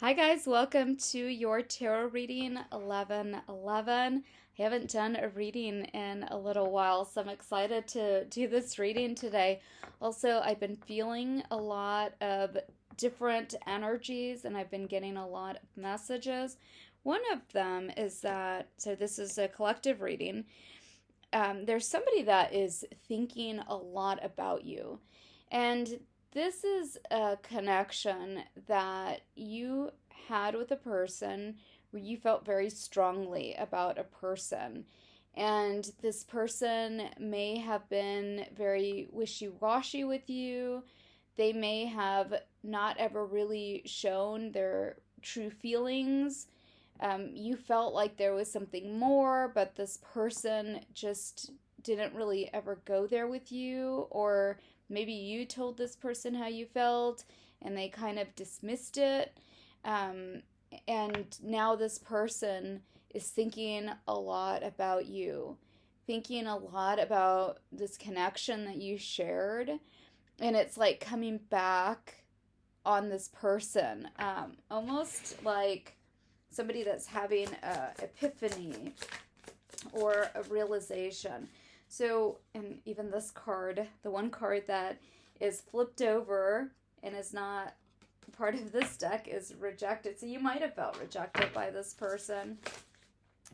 Hi guys, welcome to your tarot reading 1111. I haven't done a reading in a little while, so I'm excited to do this reading today. Also, I've been feeling a lot of different energies and I've been getting a lot of messages. One of them is this is a collective reading. There's somebody that is thinking a lot about you. And this is a connection that you had with a person where you felt very strongly about a person. And this person may have been very wishy washy with you. They may have not ever really shown their true feelings. You felt like there was something more, but this person just didn't really ever go there with you, or maybe you told this person how you felt and they kind of dismissed it. Um, and now this person is thinking a lot about you, thinking a lot about this connection that you shared. And it's like coming back on this person, almost like somebody that's having a epiphany or a realization. So, and even this card, the one card that is flipped over and is not part of this deck, is rejected. So you might have felt rejected by this person.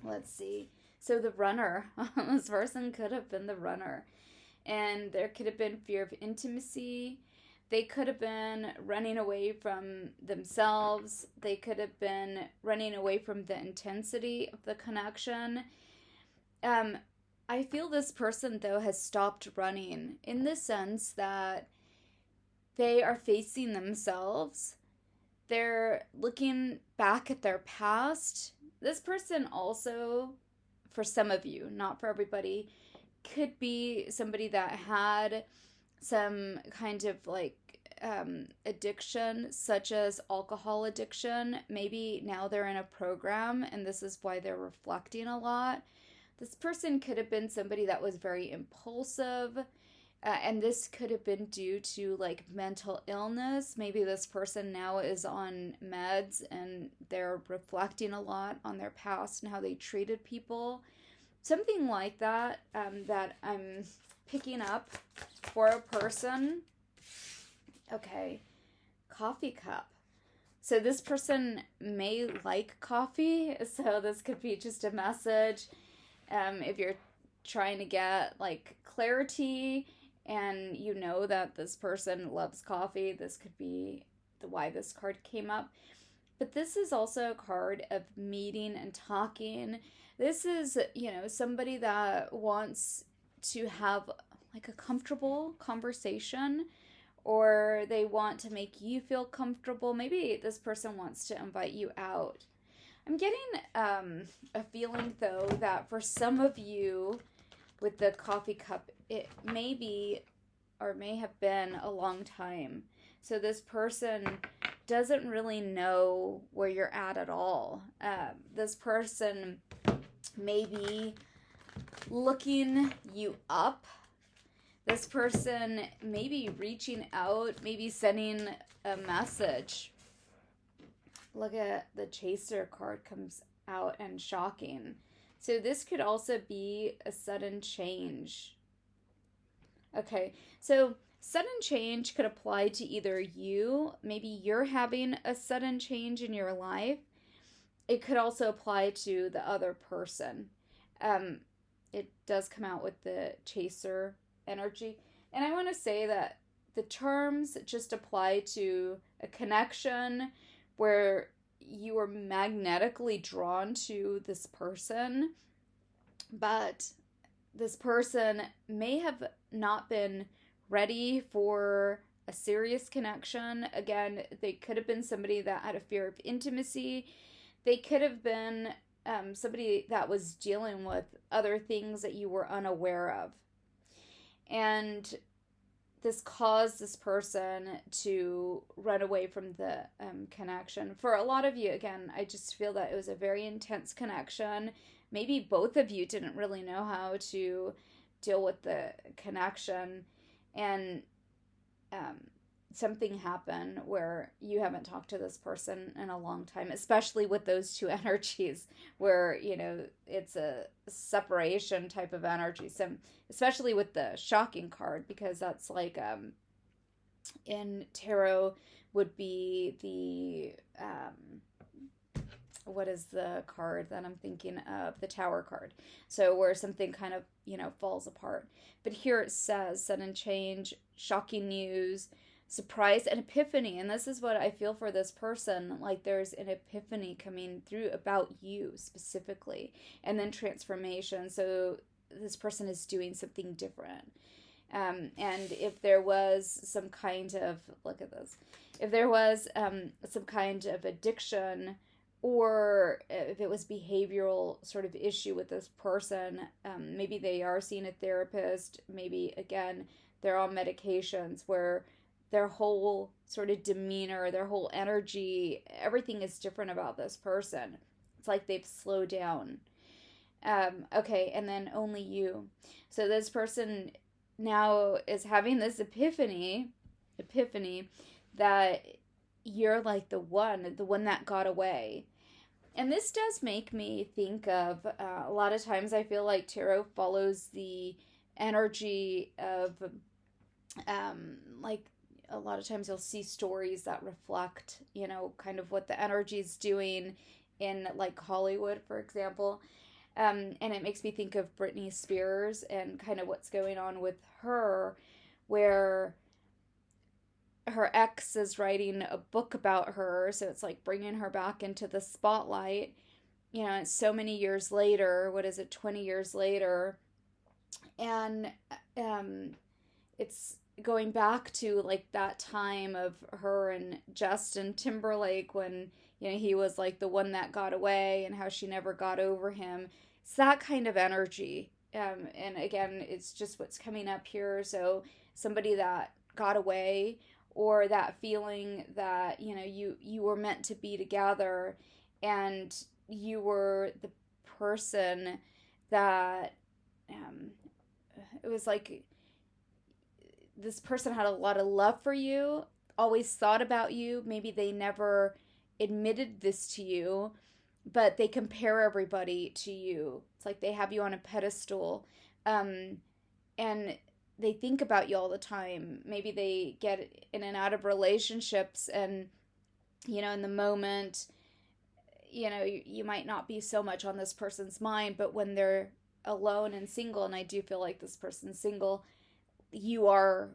Let's see. So the runner, this person could have been the runner. And there could have been fear of intimacy. They could have been running away from themselves. They could have been running away from the intensity of the connection. Um, I feel this person, though, has stopped running in the sense that they are facing themselves. They're looking back at their past. This person also, for some of you, not for everybody, could be somebody that had some kind of addiction, such as alcohol addiction. Maybe now they're in a program and this is why they're reflecting a lot. This person could have been somebody that was very impulsive, and this could have been due to like mental illness. Maybe this person now is on meds and they're reflecting a lot on their past and how they treated people. Something like that, that I'm picking up for a person. Okay, coffee cup. So this person may like coffee, so this could be just a message. If you're trying to get like clarity and you know that this person loves coffee, this could be why this card came up. But this is also a card of meeting and talking. This is, somebody that wants to have like a comfortable conversation, or they want to make you feel comfortable. Maybe this person wants to invite you out. I'm getting a feeling, though, that for some of you with the coffee cup, it may be or may have been a long time. So this person doesn't really know where you're at all. This person may be looking you up. This person may be reaching out, maybe sending a message. Look at the Chaser card comes out, and shocking. So this could also be a sudden change. Okay, so sudden change could apply to either you, maybe you're having a sudden change in your life. It could also apply to the other person. It does come out with the Chaser energy. And I want to say that the terms just apply to a connection where you are magnetically drawn to this person, but this person may have not been ready for a serious connection. Again, they could have been somebody that had a fear of intimacy. They could have been somebody that was dealing with other things that you were unaware of. And this caused this person to run away from the connection. For a lot of you, again, I just feel that it was a very intense connection. Maybe both of you didn't really know how to deal with the connection. And something happen where you haven't talked to this person in a long time, especially with those two energies where, it's a separation type of energy. So, especially with the shocking card, because that's like, in tarot would be what is the card that I'm thinking of? The Tower card. So where something kind of, falls apart. But here it says sudden change, shocking news, surprise, and epiphany. And this is what I feel for this person. Like there's an epiphany coming through about you specifically. And then transformation. So this person is doing something different. And if there was some kind of, look at this, if there was some kind of addiction, or if it was behavioral sort of issue with this person, maybe they are seeing a therapist, maybe again they're on medications where their whole sort of demeanor, their whole energy, everything is different about this person. It's like they've slowed down. Okay, and then only you. So this person now is having this epiphany that you're like the one that got away. And this does make me think of a lot of times I feel like tarot follows the energy of, like a lot of times you'll see stories that reflect, kind of what the energy is doing in like Hollywood, for example. And it makes me think of Britney Spears and kind of what's going on with her, where her ex is writing a book about her, so it's like bringing her back into the spotlight. It's so many years later. What is it, 20 years later? And it's going back to like that time of her and Justin Timberlake when, he was like the one that got away and how she never got over him. It's that kind of energy. And again, it's just what's coming up here. So somebody that got away, or that feeling that you were meant to be together, and you were the person that it was like this person had a lot of love for you, always thought about you. Maybe they never admitted this to you, but they compare everybody to you. It's like they have you on a pedestal, and they think about you all the time. Maybe they get in and out of relationships, and in the moment, you might not be so much on this person's mind, but when they're alone and single, and I do feel like this person's single, you are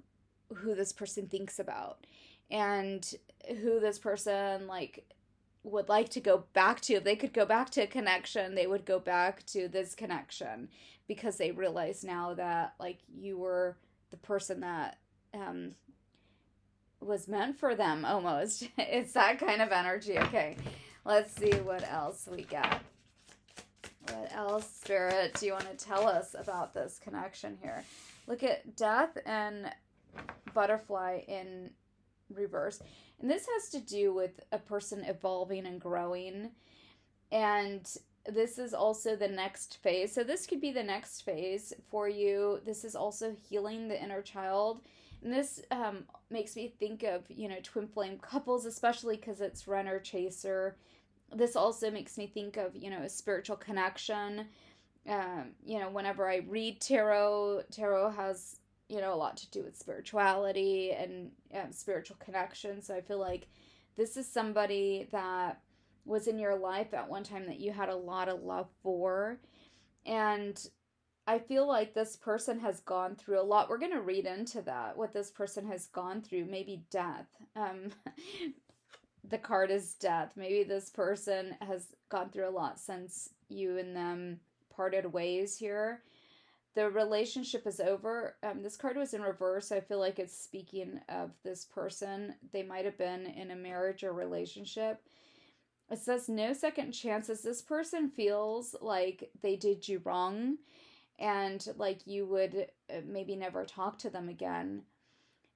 who this person thinks about, and who this person like would like to go back to. If they could go back to a connection, they would go back to this connection, because they realize now that like you were the person that was meant for them almost. It's that kind of energy. Okay, let's see what else we got. What else, Spirit, do you want to tell us about this connection here? Look at Death and Butterfly in reverse. And this has to do with a person evolving and growing. And this is also the next phase. So this could be the next phase for you. This is also healing the inner child. And this makes me think of, twin flame couples, especially because it's runner chaser. This also makes me think of, a spiritual connection. Whenever I read tarot has, a lot to do with spirituality and spiritual connection. So I feel like this is somebody that was in your life at one time that you had a lot of love for. And I feel like this person has gone through a lot. We're going to read into that, what this person has gone through, maybe death. The card is death. Maybe this person has gone through a lot since you and them parted ways here. The relationship is over. This card was in reverse. So I feel like it's speaking of this person. They might have been in a marriage or relationship. It says no second chances. This person feels like they did you wrong, and like you would maybe never talk to them again.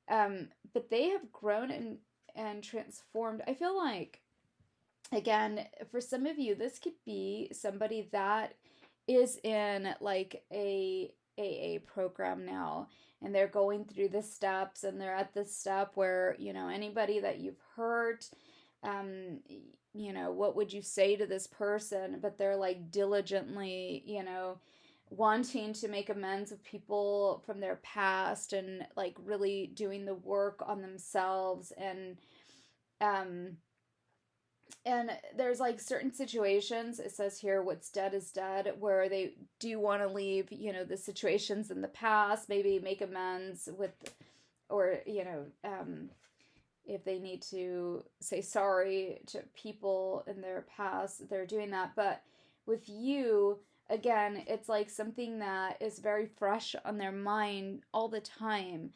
But they have grown and transformed. I feel like, again, for some of you, this could be somebody that is in like a AA program now, and they're going through the steps, and they're at this step where, anybody that you've hurt, um, what would you say to this person? But they're like diligently, wanting to make amends with people from their past, and like really doing the work on themselves. Um, and there's like certain situations, it says here, what's dead is dead, where they do want to leave, the situations in the past, maybe make amends with, or, if they need to say sorry to people in their past, they're doing that. But with you, again, it's like something that is very fresh on their mind all the time.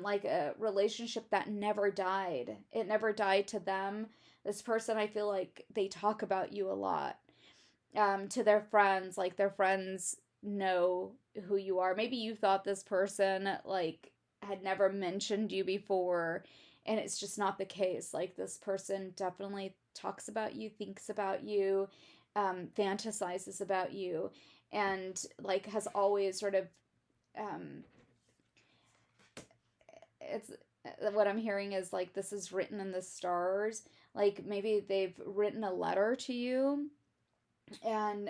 Like a relationship that never died. It never died to them. This person, I feel like they talk about you a lot, to their friends. Like their friends know who you are. Maybe you thought this person like had never mentioned you before, and it's just not the case. Like this person definitely talks about you, thinks about you, fantasizes about you, and like has always sort of, um, it's what I'm hearing is like this is written in the stars. Like maybe they've written a letter to you, and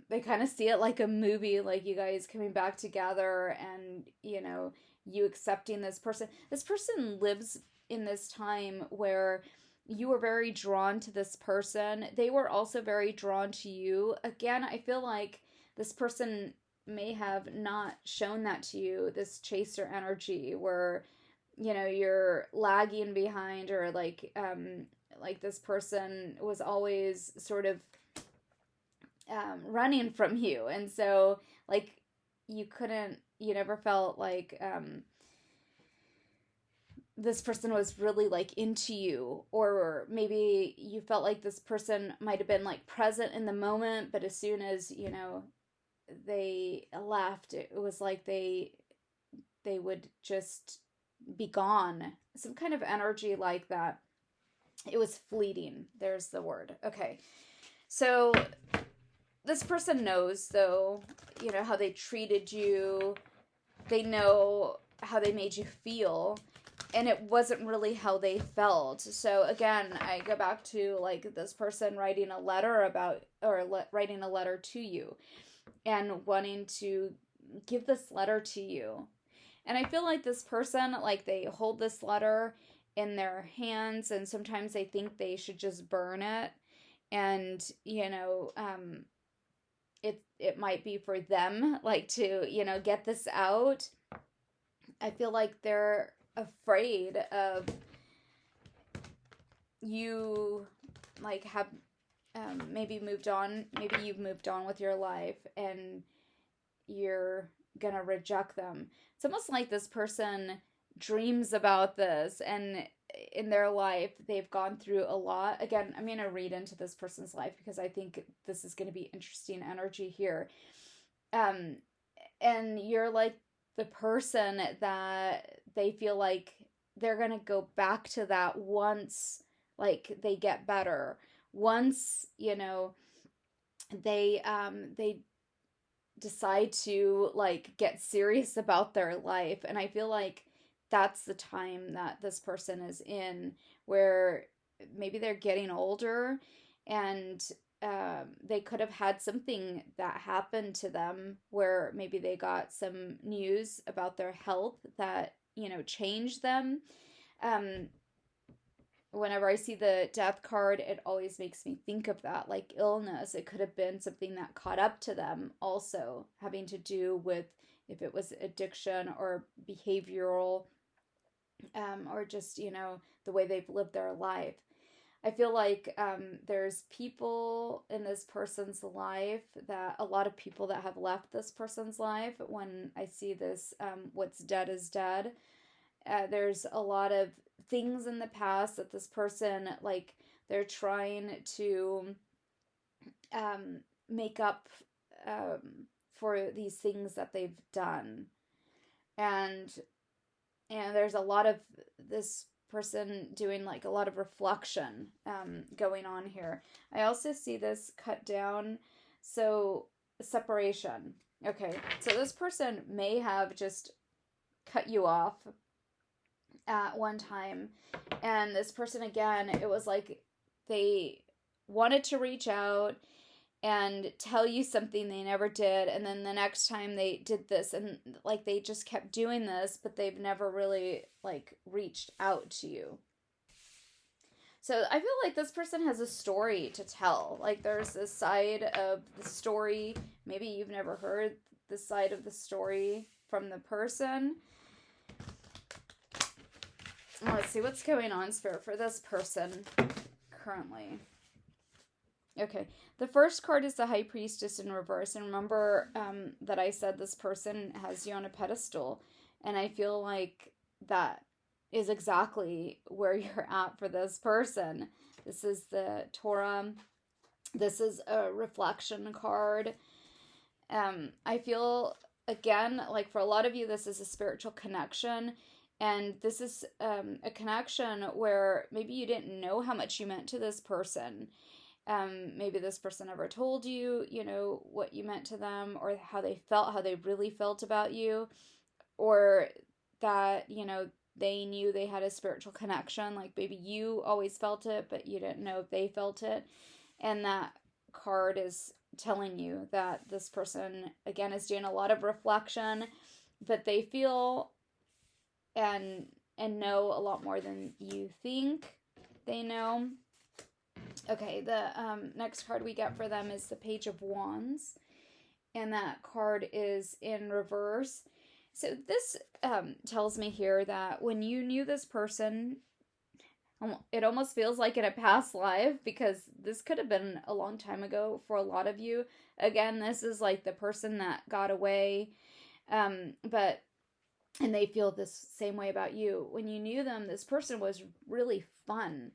they kind of see it like a movie, like you guys coming back together, and you accepting this person. This person lives in this time where you were very drawn to this person. They were also very drawn to you. Again, I feel like this person may have not shown that to you, this chaser energy, where you're lagging behind, or like this person was always sort of running from you. And so like you never felt like this person was really like into you, or maybe you felt like this person might have been like present in the moment, but as soon as they left, it was like they would just be gone. Some kind of energy like that. It was fleeting. There's the word. Okay. So this person knows, though, how they treated you. They know how they made you feel. And it wasn't really how they felt. So again, I go back to like this person writing a letter about, or writing a letter to you, and wanting to give this letter to you. And I feel like this person, like they hold this letter in their hands, and sometimes they think they should just burn it. And, it might be for them, like to, get this out. I feel like they're afraid of you, like have maybe moved on. Maybe you've moved on with your life, and you're gonna reject them. It's almost like this person dreams about this, and in their life they've gone through a lot. Again, I'm gonna read into this person's life because I think this is gonna be interesting energy here. Um, and you're like the person that they feel like they're gonna go back to that once, like they get better. Once they decide to like get serious about their life. And I feel like that's the time that this person is in, where maybe they're getting older, and they could have had something that happened to them, where maybe they got some news about their health that changed them. um Whenever I see the death card, it always makes me think of that, like illness. It could have been something that caught up to them, also having to do with if it was addiction or behavioral, or just, the way they've lived their life. I feel like there's people in this person's life, that a lot of people that have left this person's life. When I see this, what's dead is dead. There's a lot of things in the past that this person, like, they're trying to make up for these things that they've done. And there's a lot of this person doing like a lot of reflection going on here. I also see this cut down. So separation. Okay, so this person may have just cut you off at one time. And this person, again, it was like they wanted to reach out and tell you something they never did. And then the next time they did this, and like they just kept doing this, but they've never really like reached out to you. So I feel like this person has a story to tell. Like there's this side of the story. Maybe you've never heard the side of the story from the person. Let's see what's going on, Spirit, for this person currently. Okay, the first card is the High Priestess in reverse. And remember that I said this person has you on a pedestal. And I feel like that is exactly where you're at for this person. This is the Torah. This is a reflection card. I feel, again, like for a lot of you, this is a spiritual connection. And this is a connection where maybe you didn't know how much you meant to this person. Maybe this person never told you, you know, what you meant to them, or how they felt, how they really felt about you, or that, you know, they knew they had a spiritual connection. Like maybe you always felt it, but you didn't know if they felt it. And that card is telling you that this person, again, is doing a lot of reflection, but they feel and know a lot more than you think they know. Okay, the next card we get for them is the Page of Wands, and that card is in reverse. So this tells me here that when you knew this person, it almost feels like in a past life, because this could have been a long time ago for a lot of you. Again, this is like the person that got away, but and they feel this same way about you. When you knew them, this person was really fun,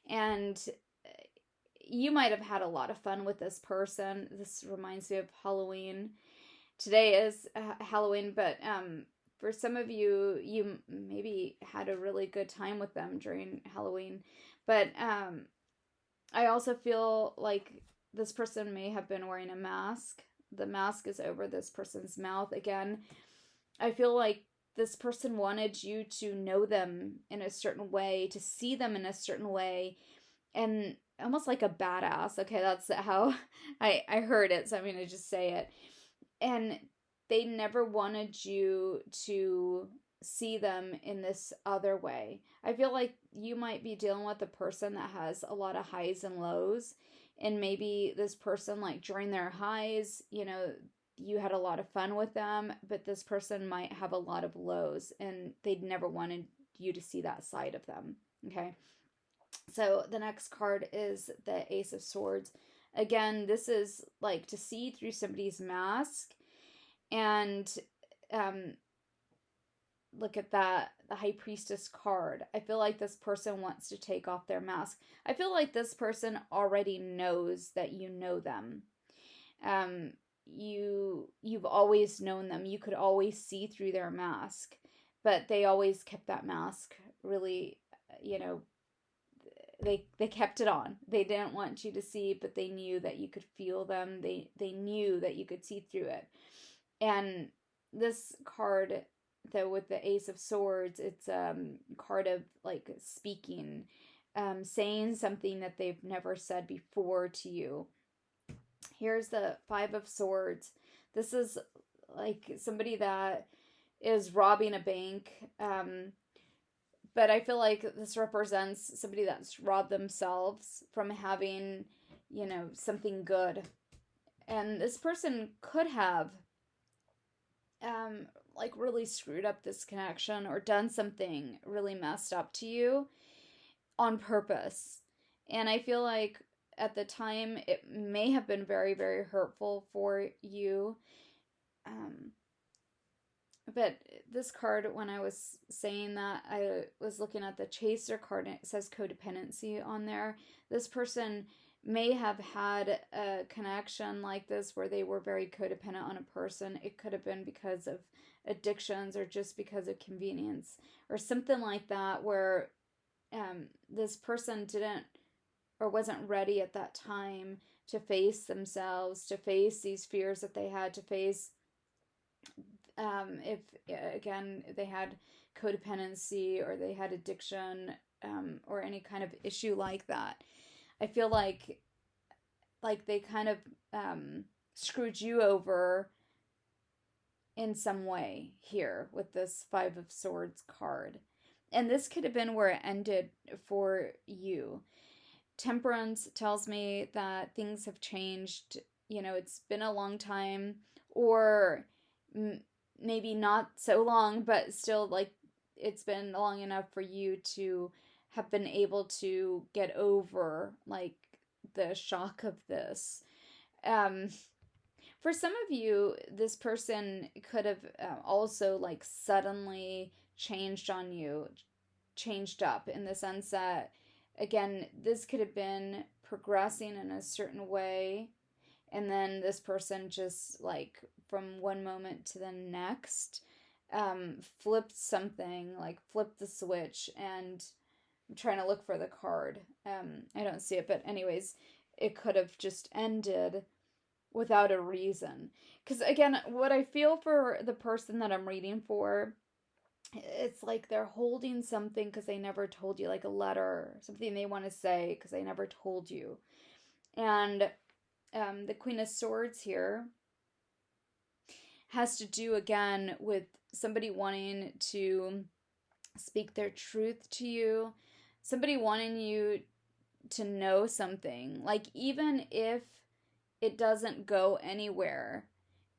and you might have had a lot of fun with this person. This reminds me of Halloween. Today is Halloween, but for some of you, you maybe had a really good time with them during Halloween. But I also feel like this person may have been wearing a mask. The mask is over this person's mouth. Again, I feel like this person wanted you to know them in a certain way, to see them in a certain way, and almost like a badass. Okay, that's how I heard it, so I'm going to just say it. And they never wanted you to see them in this other way. I feel like you might be dealing with a person that has a lot of highs and lows, and maybe this person, like during their highs, you know, you had a lot of fun with them, but this person might have a lot of lows, and they'd never wanted you to see that side of them. Okay, so the next card is the Ace of Swords. Again, this is like to see through somebody's mask. And look at that, the High Priestess card. I feel like this person wants to take off their mask. I feel like this person already knows that you know them. You've always known them. You could always see through their mask, but they always kept that mask really, you know, they kept it on. They didn't want you to see, but they knew that you could feel them. They knew that you could see through it. And this card, though, with the Ace of Swords, it's card of like speaking, saying something that they've never said before to you. Here's the Five of Swords. This is like somebody that is robbing a bank. But I feel like this represents somebody that's robbed themselves from having, you know, something good. And this person could have like really screwed up this connection or done something really messed up to you on purpose. And I feel like at the time it may have been very, very hurtful for you. But this card, when I was saying that, I was looking at the Chaser card, and it says codependency on there. This person may have had a connection like this where they were very codependent on a person. It could have been because of addictions or just because of convenience or something like that, where this person didn't or wasn't ready at that time to face themselves, to face these fears that they had, to face If, again, they had codependency or they had addiction, or any kind of issue like that. I feel like they kind of screwed you over in some way here with this Five of Swords card. And this could have been where it ended for you. Temperance tells me that things have changed. It's been a long time, or maybe not so long, but still, like, it's been long enough for you to have been able to get over, like, the shock of this. Um, for some of you, this person could have also, like, suddenly changed on you, changed up in the sense that, again, this could have been progressing in a certain way, and then this person just, like, from one moment to the next, flipped something, like flipped the switch. And I'm trying to look for the card. I don't see it, but anyways, it could have just ended without a reason. Because, again, what I feel for the person that I'm reading for, it's like they're holding something because they never told you, like a letter, something they want to say because they never told you. And the Queen of Swords here has to do, again, with somebody wanting to speak their truth to you, somebody wanting you to know something. Like, even if it doesn't go anywhere,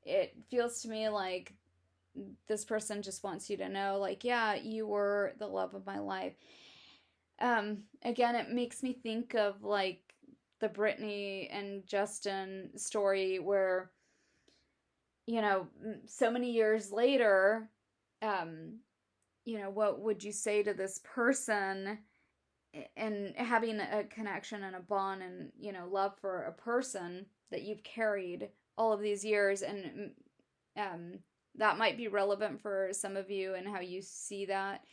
it feels to me like this person just wants you to know, like, yeah, you were the love of my life. Again, it makes me think of, like, the Britney and Justin story where, so many years later, what would you say to this person, and having a connection and a bond and, love for a person that you've carried all of these years. And that might be relevant for some of you and how you see that,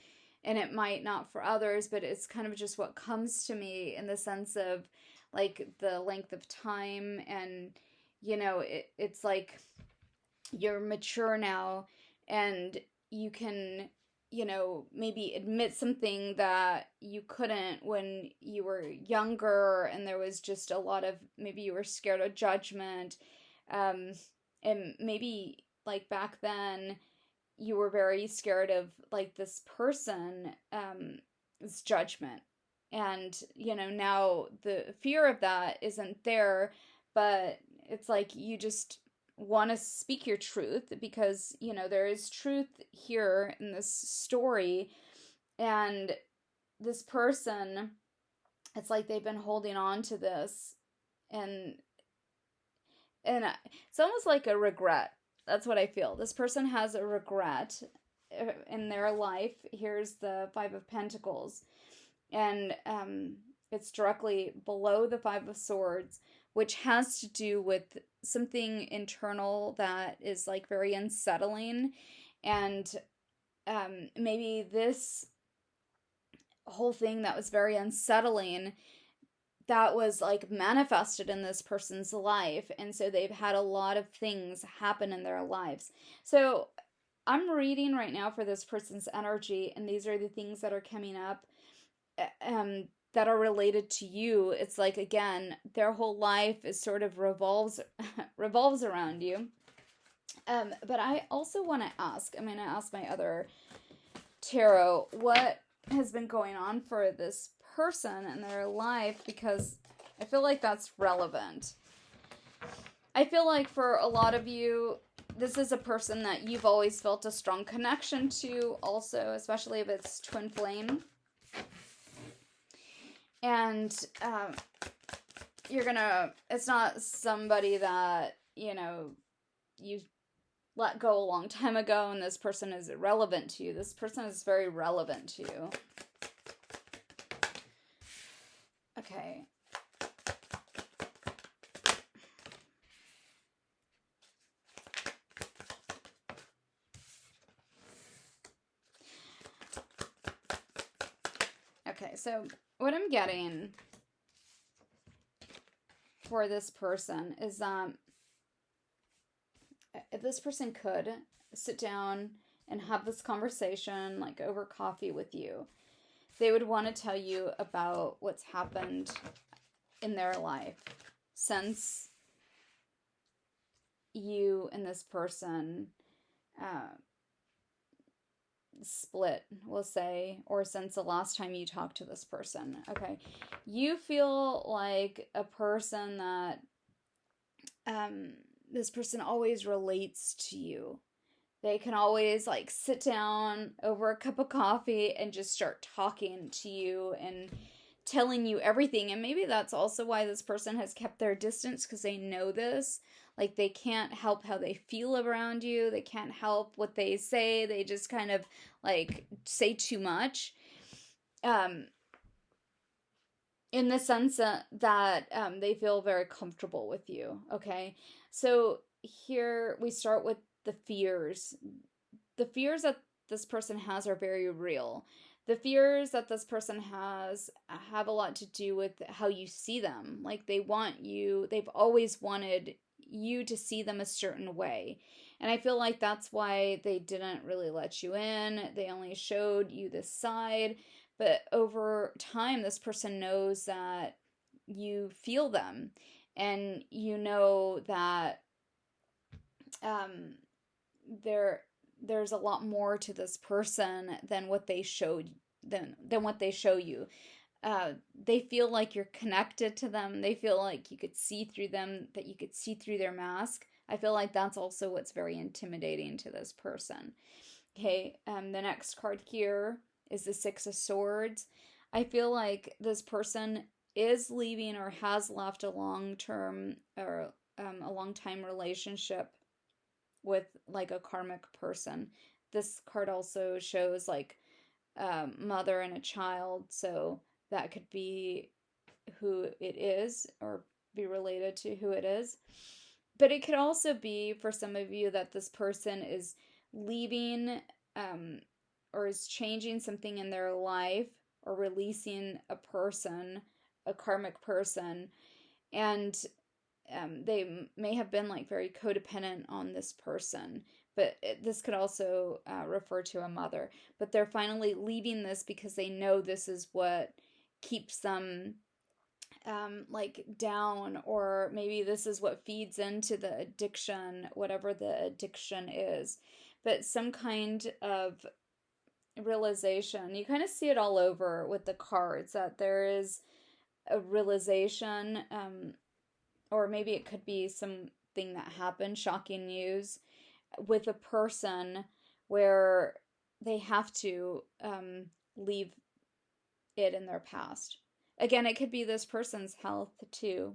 and it might not for others, but it's kind of just what comes to me in the sense of, like, the length of time. And it's like you're mature now, and you can, maybe admit something that you couldn't when you were younger, and there was just a lot of, maybe you were scared of judgment. And maybe, like, back then you were very scared of, like, this person, judgment. And, now the fear of that isn't there, but it's like you just want to speak your truth because, there is truth here in this story. And this person, it's like they've been holding on to this, and it's almost like a regret. That's what I feel. This person has a regret in their life. Here's the Five of Pentacles, and it's directly below the Five of Swords, which has to do with something internal that is, like, very unsettling. And maybe this whole thing that was very unsettling, that was, like, manifested in this person's life, and so they've had a lot of things happen in their lives. So I'm reading right now for this person's energy, and these are the things that are coming up, that are related to you. It's like, again, their whole life is sort of revolves around you. But I also want to ask, I'm going to ask my other tarot, what has been going on for this person in their life, because I feel like that's relevant. I feel like for a lot of you, this is a person that you've always felt a strong connection to also, especially if it's twin flame. And it's not somebody that, you let go a long time ago and this person is irrelevant to you. This person is very relevant to you. Okay. Okay, so what I'm getting for this person is this person could sit down and have this conversation, like over coffee with you, they would want to tell you about what's happened in their life since you and this person uh, split, we'll say, or since the last time you talked to this person. Okay. You feel like a person that this person always relates to you. They can always like sit down over a cup of coffee and just start talking to you and telling you everything. And maybe that's also why this person has kept their distance, because they know this. Like, they can't help how they feel around you. They can't help what they say. They just kind of like say too much. In the sense that they feel very comfortable with you. Okay. So here we start with the fears. The fears that this person has are very real. The fears that this person has have a lot to do with how you see them. Like, they've always wanted you to see them a certain way. And I feel like that's why they didn't really let you in. They only showed you this side. But over time, this person knows that you feel them, and you know that um, there's a lot more to this person than what they showed than what they show you. They feel like you're connected to them. They feel like you could see through them, that you could see through their mask. I feel like that's also what's very intimidating to this person. Okay, the next card here is the Six of Swords. I feel like this person is leaving or has left a long-term or a long-time relationship with like a karmic person. This card also shows like mother and a child, so that could be who it is or be related to who it is. But it could also be for some of you that this person is leaving or is changing something in their life or releasing a person, a karmic person, and they may have been like very codependent on this person. But this could also refer to a mother. But they're finally leaving this because they know this is what keeps them like down, or maybe this is what feeds into the addiction, whatever the addiction is. But some kind of realization, you kind of see it all over with the cards, that there is a realization, or maybe it could be something that happened, shocking news, with a person where they have to leave it in their past. Again, it could be this person's health too.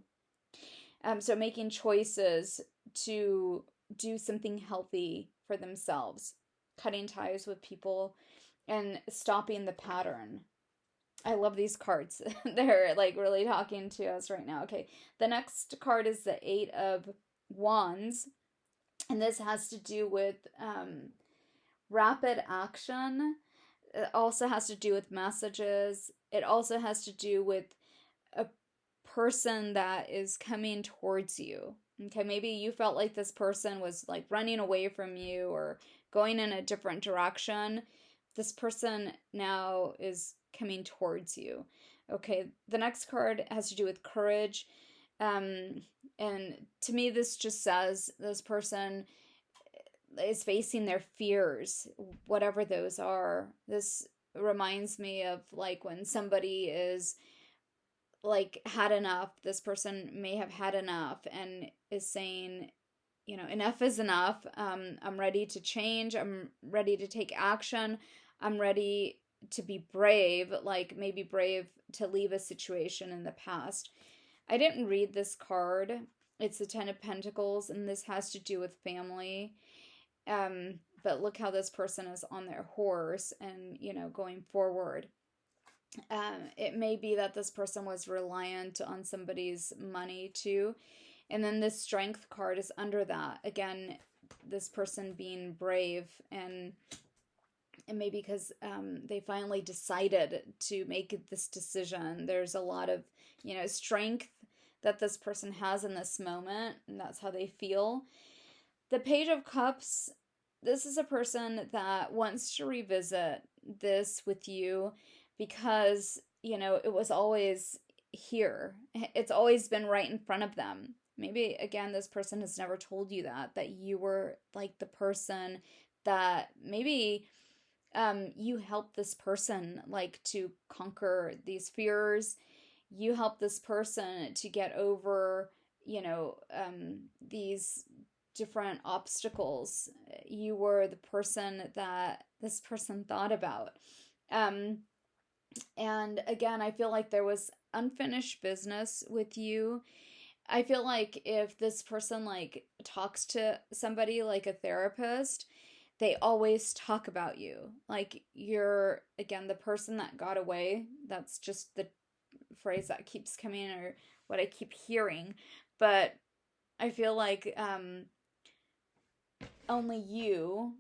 So making choices to do something healthy for themselves, cutting ties with people, and stopping the pattern. I love these cards. They're like really talking to us right now. Okay, the next card is the Eight of Wands, and this has to do with rapid action. It also has to do with messages. It also has to do with a person that is coming towards you. Okay, maybe you felt like this person was like running away from you or going in a different direction. This person now is coming towards you. Okay, the next card has to do with courage. And to me, this just says this person is facing their fears, whatever those are. This reminds me of like when somebody is like had enough. This person may have had enough and is saying, you know, enough is enough. I'm ready to change. I'm ready to take action. I'm ready to be brave, like maybe brave to leave a situation in the past. I didn't read this card. It's the Ten of Pentacles, and this has to do with family. But look how this person is on their horse and, you know, going forward. It may be that this person was reliant on somebody's money too. And then this Strength card is under that. Again, this person being brave, and maybe because they finally decided to make this decision. There's a lot of, you know, strength that this person has in this moment, and that's how they feel. The Page of Cups this is a person that wants to revisit this with you because, it was always here. It's always been right in front of them. Maybe, again, this person has never told you that you were like the person that maybe you helped this person like to conquer these fears. You helped this person to get over, these different obstacles. You were the person that this person thought about. Um, and again, I feel like there was unfinished business with you. I feel like if this person like talks to somebody like a therapist, they always talk about you. Like you're, again, the person that got away. That's just the phrase that keeps coming, or what I keep hearing. But I feel like only you,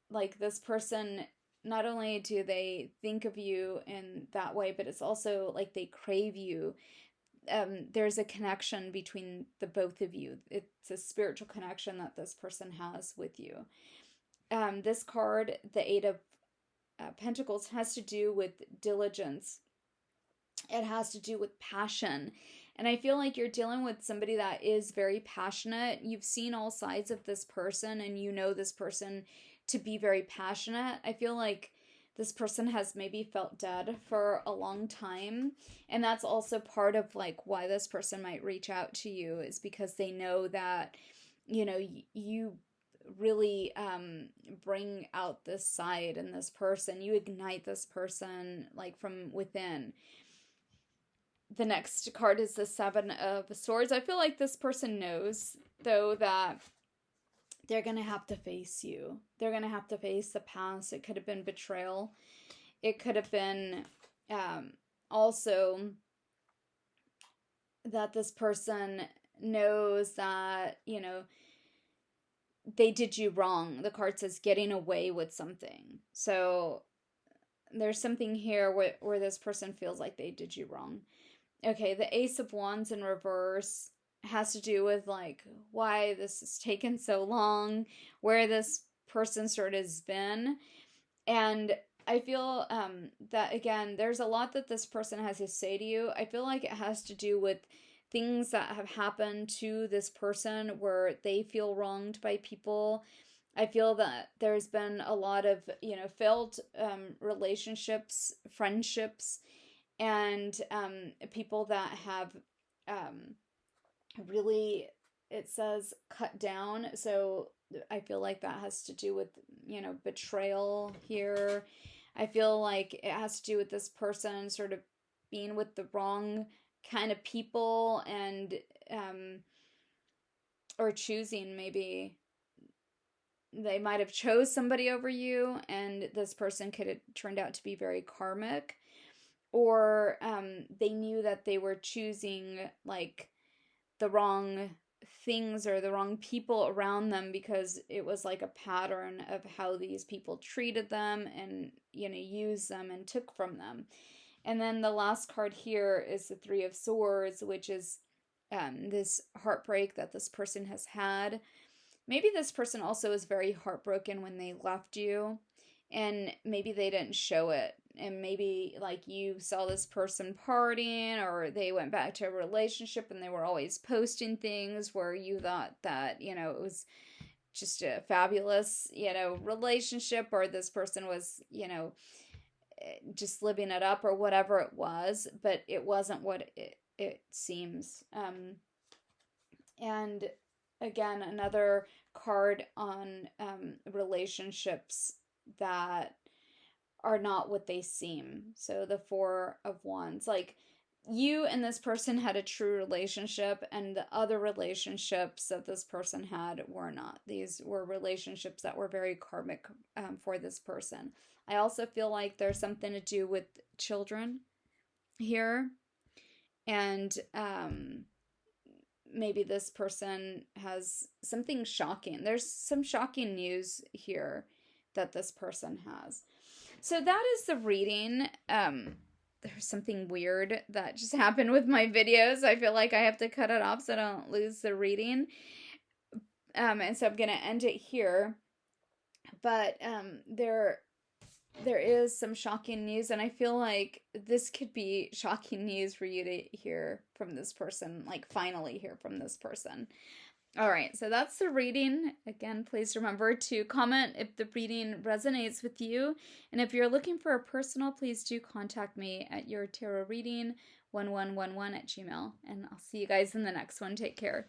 like this person, not only do they think of you in that way, but it's also like they crave you. There's a connection between the both of you. It's a spiritual connection that this person has with you. This card, the Eight of Pentacles, has to do with diligence. It has to do with passion. And I feel like you're dealing with somebody that is very passionate. You've seen all sides of this person, and you know this person to be very passionate. I feel like this person has maybe felt dead for a long time. And that's also part of like why this person might reach out to you, is because they know that, you really bring out this side in this person. You ignite this person like from within. The next card is the Seven of Swords. I feel like this person knows, though, that they're going to have to face you. They're going to have to face the past. It could have been betrayal. It could have been also that this person knows that, they did you wrong. The card says getting away with something. So there's something here where this person feels like they did you wrong. Okay, the Ace of Wands in reverse has to do with like why this has taken so long, where this person sort of has been. And I feel that, again, there's a lot that this person has to say to you. I feel like it has to do with things that have happened to this person where they feel wronged by people. I feel that there's been a lot of, failed relationships, friendships, and people that have really, it says, cut down. So I feel like that has to do with, betrayal here. I feel like it has to do with this person sort of being with the wrong kind of people, and or choosing, maybe they might have chose somebody over you, and this person could have turned out to be very karmic. Or they knew that they were choosing like the wrong things or the wrong people around them, because it was like a pattern of how these people treated them and, used them and took from them. And then the last card here is the Three of Swords, which is this heartbreak that this person has had. Maybe this person also is very heartbroken when they left you, and maybe they didn't show it. And maybe like you saw this person partying, or they went back to a relationship and they were always posting things where you thought that, it was just a fabulous, relationship, or this person was, just living it up or whatever it was, but it wasn't what it seems. And again, another card on relationships that are not what they seem. So the Four of Wands, like you and this person had a true relationship, and the other relationships that this person had were not. These were relationships that were very karmic for this person. I also feel like there's something to do with children here, and maybe this person has something shocking. There's some shocking news here that this person has. So that is the reading. There's something weird that just happened with my videos. I feel like I have to cut it off so I don't lose the reading. And so I'm going to end it here. But there is some shocking news, and I feel like this could be shocking news for you to hear from this person, like finally hear from this person. All right, so that's the reading. Again, please remember to comment if the reading resonates with you. And if you're looking for a personal, please do contact me at your tarot reading 1111 at gmail. And I'll see you guys in the next one. Take care.